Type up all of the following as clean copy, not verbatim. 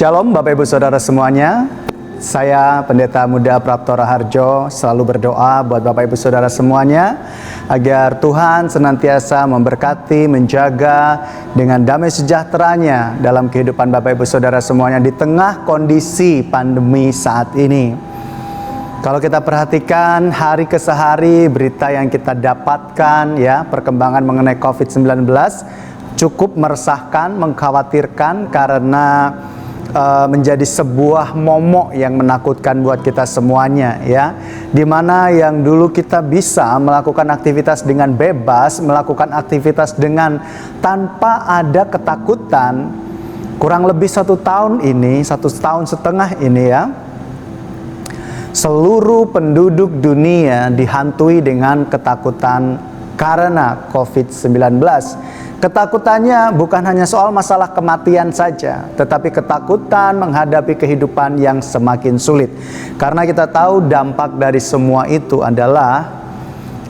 Shalom Bapak Ibu Saudara semuanya. Saya Pendeta Muda Prapto Raharjo selalu berdoa buat Bapak Ibu Saudara semuanya agar Tuhan senantiasa memberkati, menjaga dengan damai sejahteranya dalam kehidupan Bapak Ibu Saudara semuanya di tengah kondisi pandemi saat ini. Kalau kita perhatikan hari ke hari berita yang kita dapatkan ya, perkembangan mengenai COVID-19 cukup meresahkan, mengkhawatirkan karena menjadi sebuah momok yang menakutkan buat kita semuanya ya, dimana yang dulu kita bisa melakukan aktivitas dengan bebas, melakukan aktivitas dengan tanpa ada ketakutan, kurang lebih 1 tahun ini, 1,5 tahun ini ya, seluruh penduduk dunia dihantui dengan ketakutan karena COVID-19. Ketakutannya bukan hanya soal masalah kematian saja, tetapi ketakutan menghadapi kehidupan yang semakin sulit. Karena kita tahu dampak dari semua itu adalah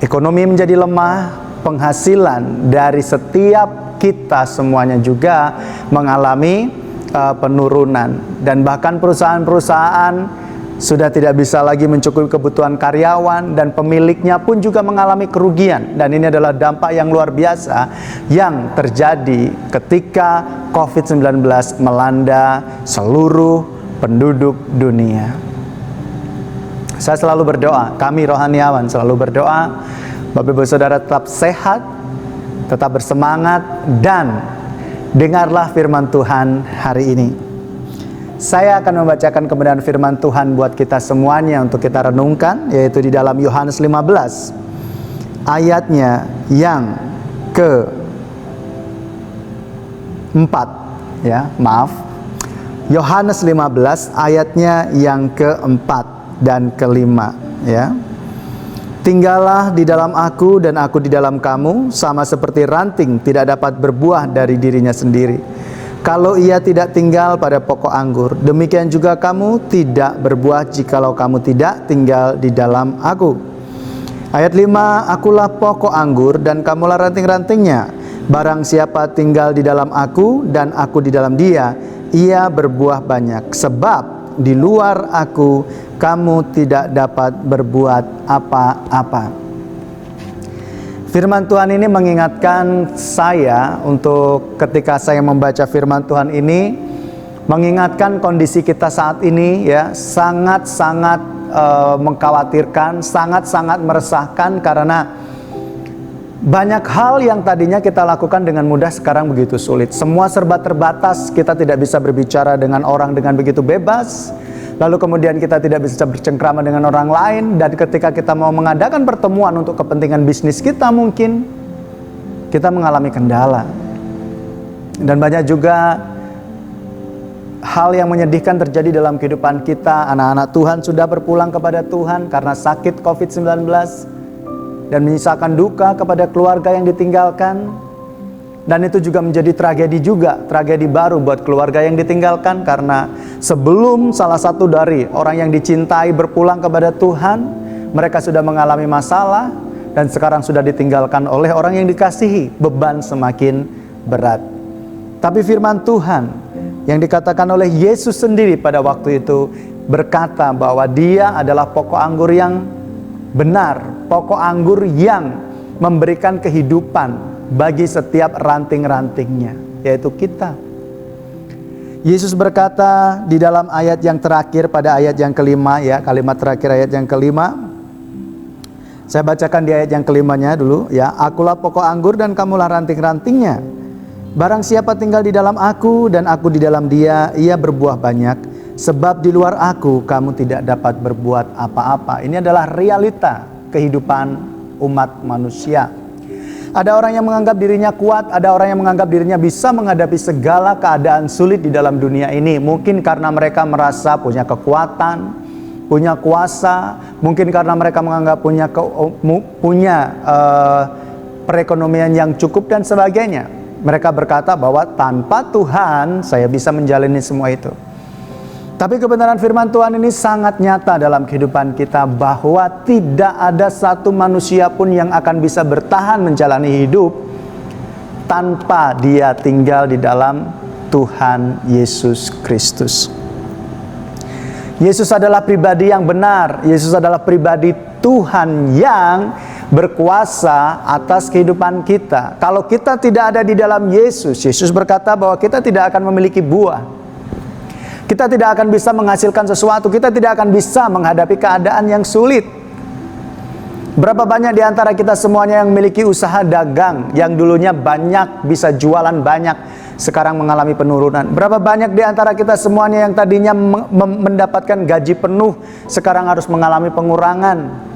ekonomi menjadi lemah, penghasilan dari setiap kita semuanya juga mengalami penurunan. Dan bahkan perusahaan-perusahaan sudah tidak bisa lagi mencukupi kebutuhan karyawan dan pemiliknya pun juga mengalami kerugian. Dan ini adalah dampak yang luar biasa yang terjadi ketika COVID-19 melanda seluruh penduduk dunia. Saya selalu berdoa, kami rohaniawan selalu berdoa, Bapak Ibu Saudara tetap sehat, tetap bersemangat, dan dengarlah firman Tuhan hari ini. Saya akan membacakan kebenaran firman Tuhan buat kita semuanya untuk kita renungkan, yaitu di dalam Yohanes 15 ayatnya yang ke-4 ya, maaf. Yohanes 15 ayatnya yang ke-4 dan ke-5 ya. Tinggallah di dalam aku dan aku di dalam kamu, sama seperti ranting tidak dapat berbuah dari dirinya sendiri kalau ia tidak tinggal pada pokok anggur. Demikian juga kamu tidak berbuah jikalau kamu tidak tinggal di dalam aku. Ayat 5, akulah pokok anggur dan kamulah ranting-rantingnya. Barang siapa tinggal di dalam aku dan aku di dalam dia, ia berbuah banyak. Sebab di luar aku kamu tidak dapat berbuat apa-apa. Firman Tuhan ini mengingatkan saya untuk ketika saya membaca firman Tuhan ini, mengingatkan kondisi kita saat ini ya, sangat-sangat mengkhawatirkan, sangat-sangat meresahkan karena banyak hal yang tadinya kita lakukan dengan mudah sekarang begitu sulit. Semua serba terbatas, kita tidak bisa berbicara dengan orang dengan begitu bebas. Lalu kemudian kita tidak bisa bercengkrama dengan orang lain. Dan ketika kita mau mengadakan pertemuan untuk kepentingan bisnis kita, mungkin kita mengalami kendala. Dan banyak juga hal yang menyedihkan terjadi dalam kehidupan kita. Anak-anak Tuhan sudah berpulang kepada Tuhan karena sakit COVID-19 dan menyisakan duka kepada keluarga yang ditinggalkan. Dan itu juga menjadi tragedi baru buat keluarga yang ditinggalkan, karena sebelum salah satu dari orang yang dicintai berpulang kepada Tuhan, mereka sudah mengalami masalah dan sekarang sudah ditinggalkan oleh orang yang dikasihi, beban semakin berat. Tapi firman Tuhan yang dikatakan oleh Yesus sendiri pada waktu itu berkata bahwa Dia adalah pokok anggur yang benar, pokok anggur yang memberikan kehidupan bagi setiap ranting-rantingnya, yaitu kita. Yesus berkata di dalam ayat yang terakhir pada ayat yang ke-5 ya, kalimat terakhir ayat yang ke-5. Saya bacakan di ayat yang ke-5-nya dulu ya. Akulah pokok anggur dan kamulah ranting-rantingnya. Barang siapa tinggal di dalam aku dan aku di dalam dia, ia berbuah banyak. Sebab di luar aku kamu tidak dapat berbuat apa-apa. Ini adalah realita kehidupan umat manusia. Ada orang yang menganggap dirinya kuat, ada orang yang menganggap dirinya bisa menghadapi segala keadaan sulit di dalam dunia ini. Mungkin karena mereka merasa punya kekuatan, punya kuasa, mungkin karena mereka menganggap punya perekonomian yang cukup dan sebagainya. Mereka berkata bahwa tanpa Tuhan saya bisa menjalani semua itu. Tapi kebenaran firman Tuhan ini sangat nyata dalam kehidupan kita, bahwa tidak ada satu manusia pun yang akan bisa bertahan menjalani hidup tanpa dia tinggal di dalam Tuhan Yesus Kristus. Yesus adalah pribadi yang benar. Yesus adalah pribadi Tuhan yang berkuasa atas kehidupan kita. Kalau kita tidak ada di dalam Yesus, Yesus berkata bahwa kita tidak akan memiliki buah. Kita tidak akan bisa menghasilkan sesuatu. Kita tidak akan bisa menghadapi keadaan yang sulit. Berapa banyak di antara kita semuanya yang memiliki usaha dagang, yang dulunya banyak, bisa jualan banyak, sekarang mengalami penurunan. Berapa banyak di antara kita semuanya yang tadinya mendapatkan gaji penuh, sekarang harus mengalami pengurangan.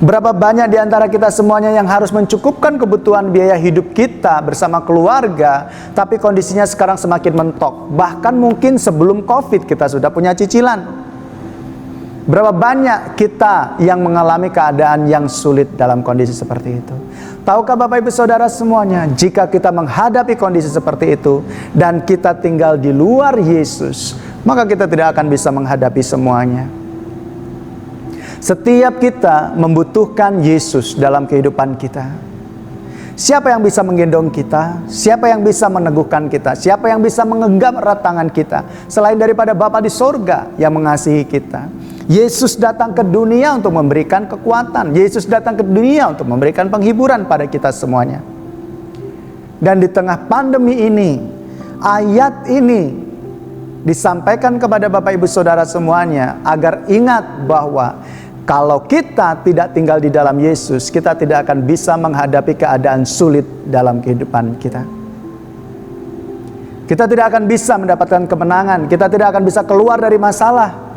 Berapa banyak di antara kita semuanya yang harus mencukupkan kebutuhan biaya hidup kita bersama keluarga, tapi kondisinya sekarang semakin mentok. Bahkan mungkin sebelum COVID kita sudah punya cicilan. Berapa banyak kita yang mengalami keadaan yang sulit dalam kondisi seperti itu. Tahukah Bapak Ibu Saudara semuanya, jika kita menghadapi kondisi seperti itu dan kita tinggal di luar Yesus, maka kita tidak akan bisa menghadapi semuanya. Setiap kita membutuhkan Yesus dalam kehidupan kita. Siapa yang bisa menggendong kita? Siapa yang bisa meneguhkan kita? Siapa yang bisa menggenggam erat tangan kita? Selain daripada Bapa di sorga yang mengasihi kita. Yesus datang ke dunia untuk memberikan kekuatan. Yesus datang ke dunia untuk memberikan penghiburan pada kita semuanya. Dan di tengah pandemi ini, ayat ini disampaikan kepada Bapak Ibu Saudara semuanya agar ingat bahwa kalau kita tidak tinggal di dalam Yesus, kita tidak akan bisa menghadapi keadaan sulit dalam kehidupan kita. Kita tidak akan bisa mendapatkan kemenangan, kita tidak akan bisa keluar dari masalah.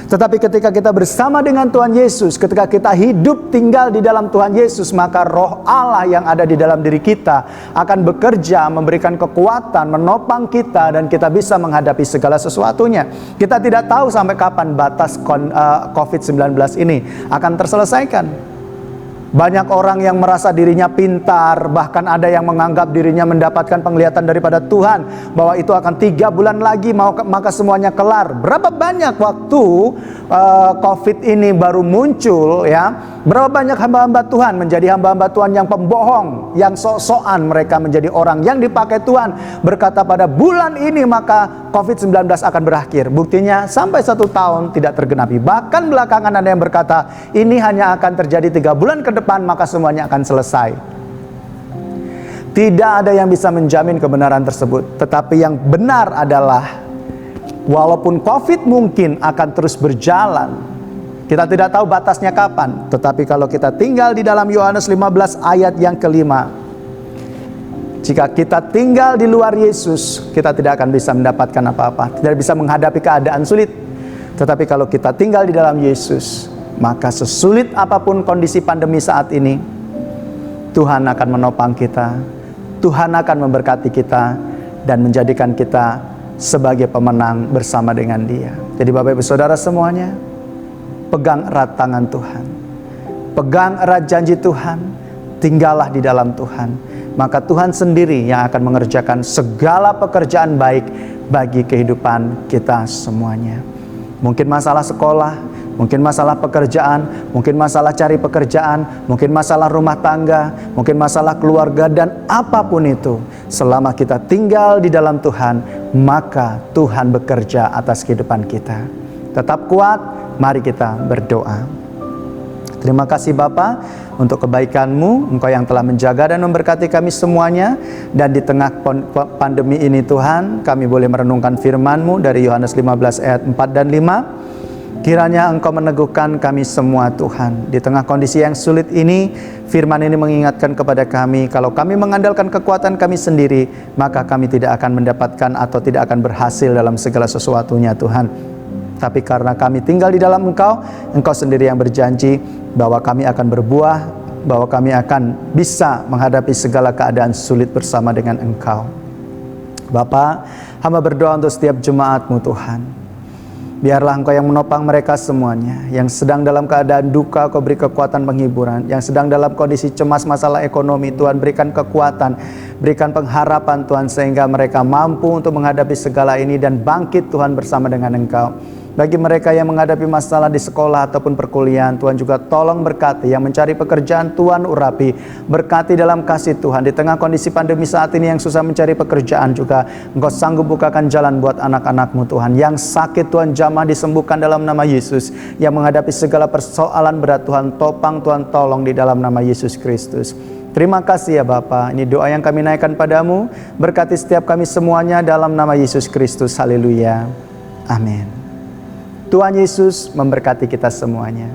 Tetapi ketika kita bersama dengan Tuhan Yesus, ketika kita hidup tinggal di dalam Tuhan Yesus, maka Roh Allah yang ada di dalam diri kita akan bekerja, memberikan kekuatan, menopang kita, dan kita bisa menghadapi segala sesuatunya. Kita tidak tahu sampai kapan batas COVID-19 ini akan terselesaikan. Banyak orang yang merasa dirinya pintar, bahkan ada yang menganggap dirinya mendapatkan penglihatan daripada Tuhan bahwa itu akan 3 bulan lagi maka semuanya kelar. Berapa banyak waktu COVID ini baru muncul, ya, berapa banyak hamba-hamba Tuhan menjadi hamba-hamba Tuhan yang pembohong, yang sok-sokan. Mereka menjadi orang yang dipakai Tuhan, berkata pada bulan ini maka COVID-19 akan berakhir. Buktinya sampai 1 tahun tidak tergenapi. Bahkan belakangan ada yang berkata ini hanya akan terjadi 3 bulan ke depan maka semuanya akan selesai. Tidak ada yang bisa menjamin kebenaran tersebut. Tetapi yang benar adalah walaupun COVID mungkin akan terus berjalan, kita tidak tahu batasnya kapan. Tetapi kalau kita tinggal di dalam Yohanes 15 ayat yang kelima, jika kita tinggal di luar Yesus, kita tidak akan bisa mendapatkan apa-apa, tidak bisa menghadapi keadaan sulit. Tetapi kalau kita tinggal di dalam Yesus, maka sesulit apapun kondisi pandemi saat ini, Tuhan akan menopang kita, Tuhan akan memberkati kita, dan menjadikan kita sebagai pemenang bersama dengan Dia. Jadi Bapak Ibu Saudara semuanya, pegang erat tangan Tuhan, pegang erat janji Tuhan, tinggallah di dalam Tuhan. Maka Tuhan sendiri yang akan mengerjakan segala pekerjaan baik bagi kehidupan kita semuanya. Mungkin masalah sekolah, mungkin masalah pekerjaan, mungkin masalah cari pekerjaan, mungkin masalah rumah tangga, mungkin masalah keluarga, dan apapun itu, selama kita tinggal di dalam Tuhan, maka Tuhan bekerja atas kehidupan kita. Tetap kuat, mari kita berdoa. Terima kasih Bapa untuk kebaikan-Mu, Engkau yang telah menjaga dan memberkati kami semuanya. Dan di tengah pandemi ini Tuhan, kami boleh merenungkan firman-Mu dari Yohanes 15 ayat 4 dan 5. Kiranya Engkau meneguhkan kami semua Tuhan. Di tengah kondisi yang sulit ini, firman ini mengingatkan kepada kami, kalau kami mengandalkan kekuatan kami sendiri, maka kami tidak akan mendapatkan atau tidak akan berhasil dalam segala sesuatunya Tuhan. Tapi karena kami tinggal di dalam Engkau, Engkau sendiri yang berjanji bahwa kami akan berbuah, bahwa kami akan bisa menghadapi segala keadaan sulit bersama dengan Engkau. Bapa, hamba berdoa untuk setiap jemaat-Mu Tuhan. Biarlah Engkau yang menopang mereka semuanya. Yang sedang dalam keadaan duka, Kau beri kekuatan penghiburan. Yang sedang dalam kondisi cemas masalah ekonomi, Tuhan berikan kekuatan, berikan pengharapan Tuhan, sehingga mereka mampu untuk menghadapi segala ini dan bangkit Tuhan bersama dengan Engkau. Bagi mereka yang menghadapi masalah di sekolah ataupun perkuliahan, Tuhan juga tolong berkati. Yang mencari pekerjaan, Tuhan urapi. Berkati dalam kasih Tuhan. Di tengah kondisi pandemi saat ini yang susah mencari pekerjaan juga, Engkau sanggup bukakan jalan buat anak-anak-Mu Tuhan. Yang sakit Tuhan jamah disembuhkan dalam nama Yesus. Yang menghadapi segala persoalan berat Tuhan topang, Tuhan tolong di dalam nama Yesus Kristus. Terima kasih ya Bapa. Ini doa yang kami naikkan padamu. Berkati setiap kami semuanya dalam nama Yesus Kristus. Haleluya. Amin. Tuhan Yesus memberkati kita semuanya.